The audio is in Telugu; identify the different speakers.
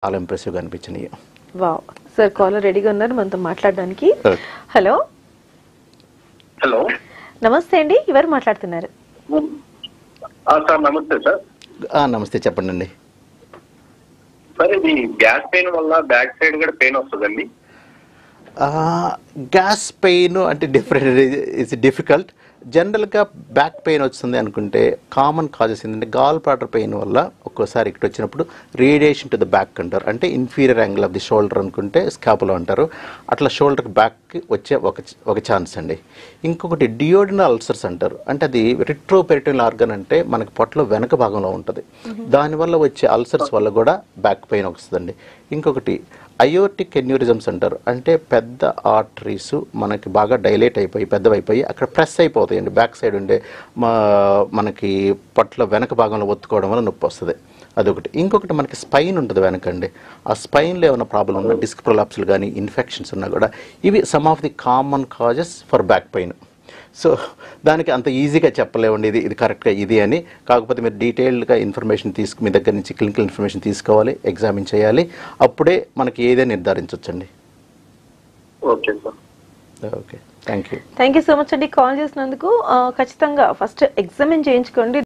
Speaker 1: చాలా ఇంప్రెసివ్గా అనిపించినాయి.
Speaker 2: వావ్ సార్, కాలర్ రెడీగా ఉన్నారు మనతో మాట్లాడడానికి. హలో
Speaker 3: హలో,
Speaker 2: నమస్తే అండి, ఎవరు మాట్లాడుతున్నారు?
Speaker 3: సార్ నమస్తే సార్.
Speaker 1: నమస్తే, చెప్పండి అండి.
Speaker 3: సార్ ఇది గ్యాస్ పెయిన్ వల్ల బ్యాక్ సైడ్ కూడా పెయిన్ వస్తుందండి.
Speaker 1: గ్యాస్ పెయిన్ అంటే ఇట్స్ డిఫికల్ట్. జనరల్గా బ్యాక్ పెయిన్ వస్తుంది అనుకుంటే కామన్ కాజెస్ ఏంటంటే గాల్ బ్లాడర్ పెయిన్ వల్ల ఒక్కోసారి ఇక్కడ వచ్చినప్పుడు రేడియేషన్ టు ద బ్యాక్ అంటారు. అంటే inferior angle of the shoulder అనుకుంటే స్కాపులా అంటారు. అట్లా షోల్డర్కి బ్యాక్కి వచ్చే ఒక ఛాన్స్ అండి. ఇంకొకటి డియోడినల్ అల్సర్స్ అంటారు. అంటే అది రిట్రోపెరిటోనియల్ ఆర్గన్, అంటే మనకి పొట్టలో వెనక భాగంలో ఉంటుంది. దానివల్ల వచ్చే అల్సర్స్ వల్ల కూడా బ్యాక్ పెయిన్ వస్తుందండి. ఇంకొకటి అయోర్టిక్ ఎన్యూరిజమ్స్ అంటారు. అంటే పెద్ద ఆర్టరీస్ మనకి బాగా డైలేట్ అయిపోయి పెద్దవైపోయి అక్కడ ప్రెస్ అయిపోతాయండి. బ్యాక్ సైడ్ ఉండే మనకి పొట్టలో వెనక భాగంలో ఒత్తుకోవడం వల్ల నొప్పి వస్తుంది. అదొకటి. ఇంకొకటి మనకి స్పైన్ ఉంటుంది వెనకండి. ఆ స్పైన్లో ఏమైనా ప్రాబ్లం ఉన్నా, డిస్క్ ప్రొలాప్స్లు కానీ ఇన్ఫెక్షన్స్ ఉన్నా కూడా ఇవి some of the common causes for back pain. So దానికి అంత ఈజీగా చెప్పలేవండి ఇది కరెక్ట్గా ఇది అని. కాకపోతే మీరు డీటెయిల్డ్గా ఇన్ఫర్మేషన్ మీ దగ్గర నుంచి క్లినికల్ ఇన్ఫర్మేషన్ తీసుకోవాలి, ఎగ్జామిన్ చేయాలి. అప్పుడే మనకి ఏదే నిర్ధారించవచ్చండి.
Speaker 3: Okay sir.
Speaker 1: Okay, thank you
Speaker 2: so much అండి కాల్ చేసినందుకు. ఖచ్చితంగా ఫస్ట్ ఎగ్జామిన్ చేయించుకోండి.